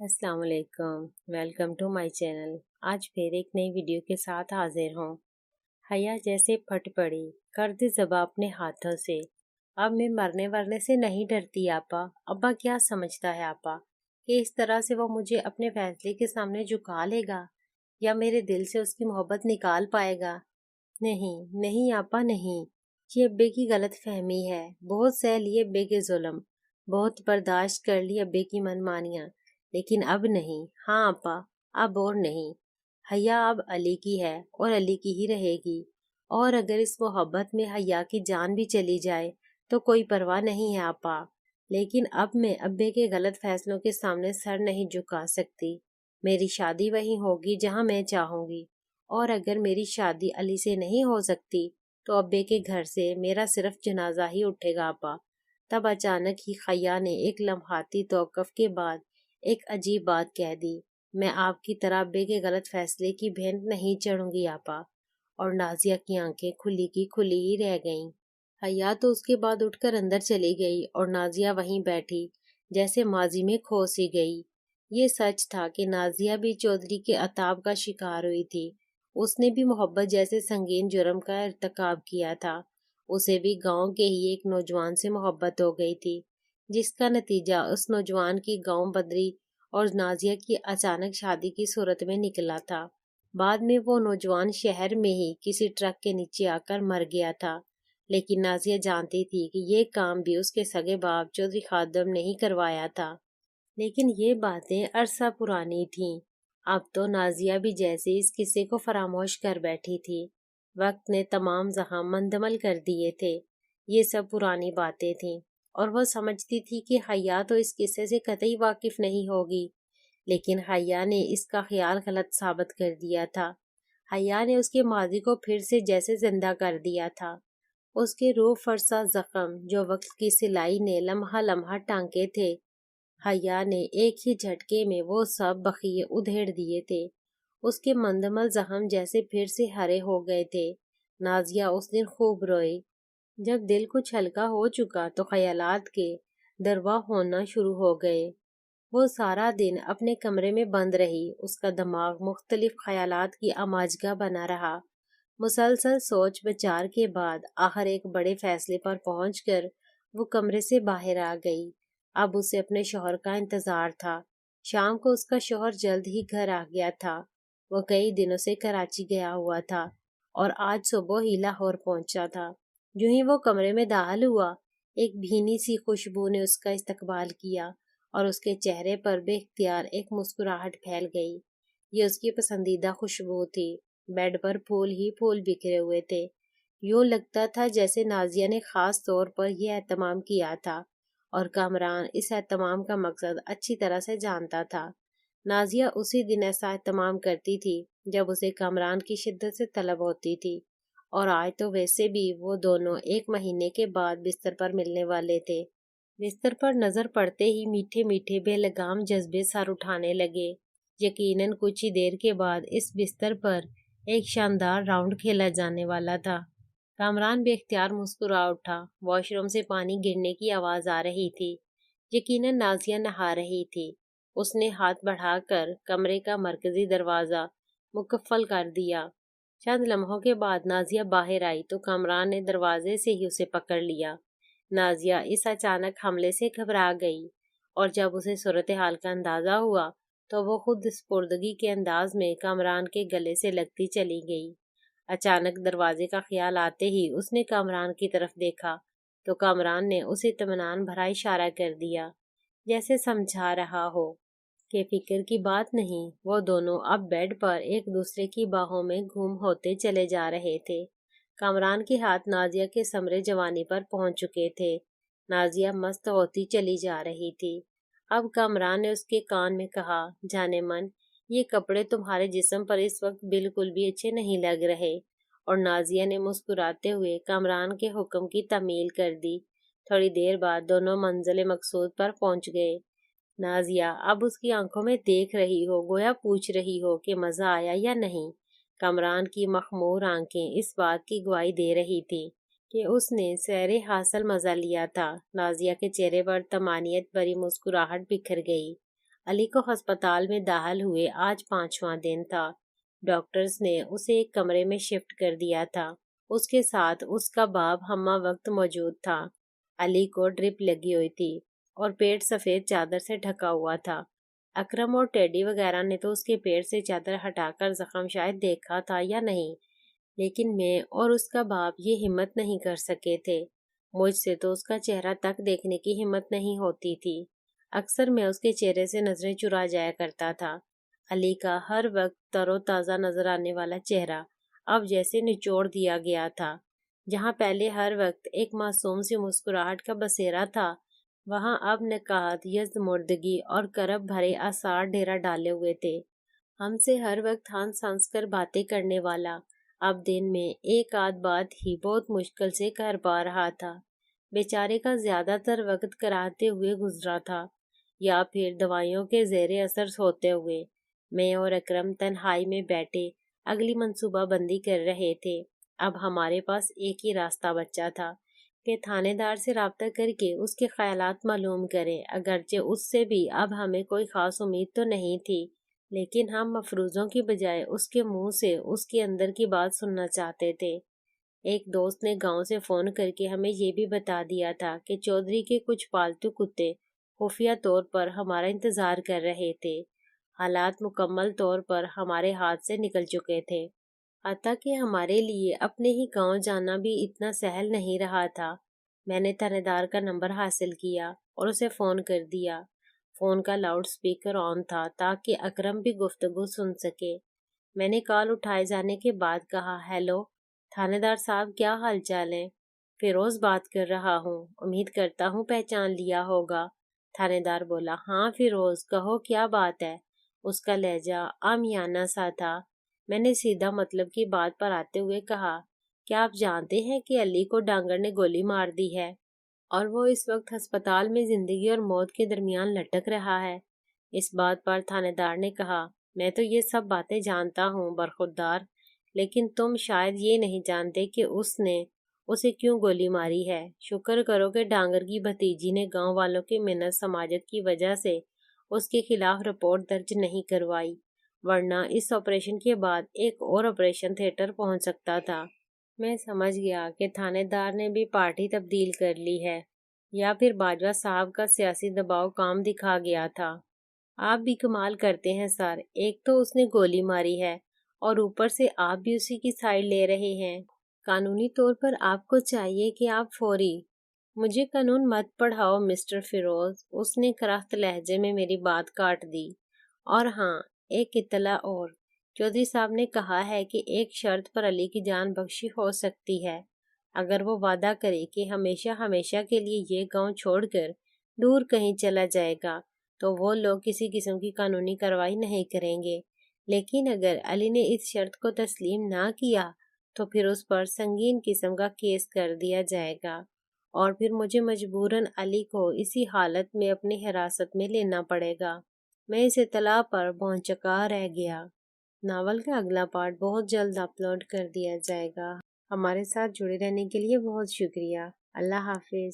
अस्सलाम वालेकुम। Welcome to my channel. आज फिर एक नई वीडियो के साथ हाजिर हूँ। हया जैसे फट पड़ी, कर दी ज़बा अपने हाथों से। अब मैं मरने वरने से नहीं डरती आपा। अब्बा क्या समझता है आपा कि इस तरह से वो मुझे अपने फैसले के सामने झुका लेगा या मेरे दिल से उसकी मोहब्बत निकाल पाएगा? नहीं नहीं आपा, नहीं। ये अब्बे की गलत फहमी है। बहुत सह लिए अब्बे के जुल्म, बहुत बर्दाश्त कर ली अब्बे की मनमानियाँ, लेकिन अब नहीं। हाँ आपा, अब और नहीं। हया अब अली की है और अली की ही रहेगी। और अगर इस मोहब्बत में हया की जान भी चली जाए तो कोई परवाह नहीं है आपा। लेकिन अब मैं अब्बे के गलत फैसलों के सामने सर नहीं झुका सकती। मेरी शादी वहीं होगी जहाँ मैं चाहूंगी। और अगर मेरी शादी अली से नहीं हो सकती तो अब्बे के घर से मेरा सिर्फ जनाजा ही उठेगा आपा। तब अचानक ही खया ने एक लम्हाती तौक़ुफ़ के बाद एक अजीब बात कह दी। मैं आपकी तरह अब्बे के गलत फैसले की भेंट नहीं चढ़ूंगी आपा। और नाजिया की आंखें खुली की खुली ही रह गईं। हया तो उसके बाद उठकर अंदर चली गई और नाजिया वहीं बैठी जैसे माजी में खो सी गई। ये सच था कि नाजिया भी चौधरी के अताब का शिकार हुई थी। उसने भी मोहब्बत जैसे संगीन जुर्म का इर्तकाब किया था। उसे भी गांव के ही एक नौजवान से मोहब्बत हो गई थी, जिसका नतीजा उस नौजवान की गांव बदरी और नाजिया की अचानक शादी की सूरत में निकला था। बाद में वो नौजवान शहर में ही किसी ट्रक के नीचे आकर मर गया था। लेकिन नाजिया जानती थी कि ये काम भी उसके सगे बाप चौधरी खादम ने ही करवाया था। लेकिन ये बातें अरसा पुरानी थीं। अब तो नाजिया भी जैसे इस किस्से को फरामोश कर बैठी थी। वक्त ने तमाम जहां मंदमल कर दिए थे। ये सब पुरानी बातें थीं और वह समझती थी कि हया तो इस किस्से से कतई वाकिफ नहीं होगी। लेकिन हया ने इसका ख्याल गलत साबित कर दिया था। हया ने उसके माजी को फिर से जैसे जिंदा कर दिया था। उसके रूह फरसा जख्म जो वक्त की सिलाई ने लम्हा लम्हा टांके थे, हया ने एक ही झटके में वो सब बखिए उधेड़ दिए थे। उसके मंदमल जख्म जैसे फिर से हरे हो गए थे। नाजिया उस दिन खूब रोई। जब दिल कुछ हल्का हो चुका तो ख्यालात के दरवा होना शुरू हो गए। वो सारा दिन अपने कमरे में बंद रही। उसका दिमाग मुख्तलिफ ख्यालात की अमाजगा बना रहा। मुसलसल सोच विचार के बाद आखिर एक बड़े फैसले पर पहुंचकर वो कमरे से बाहर आ गई। अब उसे अपने शौहर का इंतजार था। शाम को उसका शौहर जल्द ही घर आ गया था। वो कई दिनों से कराची गया हुआ था और आज सुबह ही लाहौर पहुंचा था। यूं ही वो कमरे में दाखिल हुआ, एक भीनी सी खुशबू ने उसका इस्तकबाल किया और उसके चेहरे पर बेख्तियार एक मुस्कुराहट फैल गई। ये उसकी पसंदीदा खुशबू थी। बेड पर फूल ही फूल बिखरे हुए थे। यूं लगता था जैसे नाजिया ने खास तौर पर यह एहतमाम किया था और कामरान इस एहतमाम का मकसद अच्छी तरह से जानता था। नाजिया उसी दिन ऐसा एहतमाम करती थी जब उसे कामरान की शिद्दत से तलब होती थी। और आज तो वैसे भी वो दोनों एक महीने के बाद बिस्तर पर मिलने वाले थे। बिस्तर पर नजर पड़ते ही मीठे मीठे बेलगाम जज्बे सर उठाने लगे। यकीनन कुछ ही देर के बाद इस बिस्तर पर एक शानदार राउंड खेला जाने वाला था। कामरान बेख्तियार मुस्कुरा उठा। वॉशरूम से पानी गिरने की आवाज आ रही थी। यकीनन नाजिया नहा रही थी। उसने हाथ बढ़ाकर कमरे का मरकजी दरवाजा मुकफ्फल कर दिया। चंद लम्हों के बाद नाजिया बाहर आई तो कामरान ने दरवाजे से ही उसे पकड़ लिया। नाजिया इस अचानक हमले से घबरा गई और जब उसे सूरत हाल का अंदाजा हुआ तो वो खुद स्पुर्दगी के अंदाज में कामरान के गले से लगती चली गई। अचानक दरवाजे का ख्याल आते ही उसने कामरान की तरफ देखा तो कामरान ने उसे इत्मीनान भरा इशारा कर दिया, जैसे समझा रहा हो कि फिक्र की बात नहीं। वो दोनों अब बेड पर एक दूसरे की बाहों में घूम होते चले जा रहे थे। कामरान के हाथ नाजिया के समरे जवानी पर पहुंच चुके थे। नाजिया मस्त होती चली जा रही थी। अब कामरान ने उसके कान में कहा, जाने मन, ये कपड़े तुम्हारे जिस्म पर इस वक्त बिल्कुल भी अच्छे नहीं लग रहे। और नाजिया ने मुस्कुराते हुए कामरान के हुक्म की तामील कर दी। थोड़ी देर बाद दोनों मंजिल मकसूद पर पहुंच गए। नाजिया अब उसकी आंखों में देख रही हो, गोया पूछ रही हो कि मजा आया या नहीं। कामरान की मखमूर आंखें इस बात की गवाही दे रही थी कि उसने सैरे हासिल मजा लिया था। नाजिया के चेहरे पर तमानियत भरी मुस्कुराहट बिखर गई। علی کو ہسپتال میں داخل ہوئے آج 5واں دن تھا۔ ڈاکٹرز نے اسے ایک کمرے میں شفٹ کر دیا تھا۔ اس کے ساتھ اس کا باپ ہمہ وقت موجود تھا۔ علی کو ڈرپ لگی ہوئی تھی اور پیٹ سفید چادر سے ڈھکا ہوا تھا۔ اکرم اور ٹیڈی وغیرہ نے تو اس کے پیٹ سے چادر ہٹا کر زخم شاید دیکھا تھا یا نہیں، لیکن میں اور اس کا باپ یہ ہمت نہیں کر سکے تھے۔ مجھ سے تو اس کا چہرہ تک دیکھنے کی ہمت نہیں ہوتی تھی۔ اکثر میں اس کے چہرے سے نظریں چرا جایا کرتا تھا۔ علی کا ہر وقت تر و تازہ نظر آنے والا چہرہ اب جیسے نچوڑ دیا گیا تھا۔ جہاں پہلے ہر وقت ایک معصوم سی مسکراہٹ کا بسیرا تھا، وہاں اب نکات، یزمردگی اور کرب بھرے آثار ڈیرا ڈالے ہوئے تھے۔ ہم سے ہر وقت ہنس ہنس کر باتیں کرنے والا اب دن میں ایک آدھ بات ہی بہت مشکل سے کر پا رہا تھا۔ بیچارے کا زیادہ تر وقت کراہتے ہوئے گزرا تھا یا پھر دوائیوں کے زیر اثر سوتے ہوئے۔ میں اور اکرم تنہائی میں بیٹھے اگلی منصوبہ بندی کر رہے تھے۔ اب ہمارے پاس ایک ہی راستہ بچا تھا کہ تھانے دار سے رابطہ کر کے اس کے خیالات معلوم کریں۔ اگرچہ اس سے بھی اب ہمیں کوئی خاص امید تو نہیں تھی، لیکن ہم مفروضوں کی بجائے اس کے منہ سے اس کے اندر کی بات سننا چاہتے تھے۔ ایک دوست نے گاؤں سے فون کر کے ہمیں یہ بھی بتا دیا تھا کہ چودھری کے کچھ پالتو کتے خفیہ طور پر ہمارا انتظار کر رہے تھے۔ حالات مکمل طور پر ہمارے ہاتھ سے نکل چکے تھے، حتیٰ کہ ہمارے لیے اپنے ہی گاؤں جانا بھی اتنا سہل نہیں رہا تھا۔ میں نے تھانے دار کا نمبر حاصل کیا اور اسے فون کر دیا۔ فون کا لاؤڈ سپیکر آن تھا تاکہ اکرم بھی گفتگو سن سکے۔ میں نے کال اٹھائے جانے کے بعد کہا، ہیلو تھانے دار صاحب، کیا حال چال ہے؟ فیروز بات کر رہا ہوں، امید کرتا ہوں پہچان لیا ہوگا۔ تھانے دار بولا، ہاں فیروز کہو کیا بات ہے۔ اس کا لہجہ عامیانہ سا تھا۔ میں نے سیدھا مطلب کی بات پر آتے ہوئے کہا، کیا آپ جانتے ہیں کہ علی کو ڈانگر نے گولی مار دی ہے اور وہ اس وقت ہسپتال میں زندگی اور موت کے درمیان لٹک رہا ہے؟ اس بات پر تھانے دار نے کہا، میں تو یہ سب باتیں جانتا ہوں برخوردار، لیکن تم شاید یہ نہیں جانتے کہ اس نے اسے کیوں گولی ماری ہے۔ شکر کرو کہ ڈانگر کی بھتیجی نے گاؤں والوں کی منت سماجت کی وجہ سے اس کے خلاف رپورٹ درج نہیں کروائی، ورنہ اس آپریشن کے بعد ایک اور آپریشن تھیٹر پہنچ سکتا تھا۔ میں سمجھ گیا کہ تھانے دار نے بھی پارٹی تبدیل کر لی ہے یا پھر باجوہ صاحب کا سیاسی دباؤ کام دکھا گیا تھا۔ آپ بھی کمال کرتے ہیں سر، ایک تو اس نے گولی ماری ہے اور اوپر سے آپ بھی اسی کی سائیڈ لے رہے ہیں۔ قانونی طور پر آپ کو چاہیے کہ آپ فوری مجھے قانون مت پڑھاؤ مسٹر فیروز، اس نے کرخت لہجے میں میری بات کاٹ دی۔ اور ہاں، ایک اطلاع اور، چودھری صاحب نے کہا ہے کہ ایک شرط پر علی کی جان بخشی ہو سکتی ہے، اگر وہ وعدہ کرے کہ ہمیشہ ہمیشہ کے لیے یہ گاؤں چھوڑ کر دور کہیں چلا جائے گا تو وہ لوگ کسی قسم کی قانونی کارروائی نہیں کریں گے۔ لیکن اگر علی نے اس شرط کو تسلیم نہ کیا تو پھر اس پر سنگین قسم کا کیس کر دیا جائے گا اور پھر مجھے مجبوراً علی کو اسی حالت میں اپنی حراست میں لینا پڑے گا۔ میں اس اطلاع پر بھونچکا رہ گیا۔ ناول کا اگلا پارٹ بہت جلد اپلوڈ کر دیا جائے گا۔ ہمارے ساتھ جڑے رہنے کے لیے بہت شکریہ۔ اللہ حافظ۔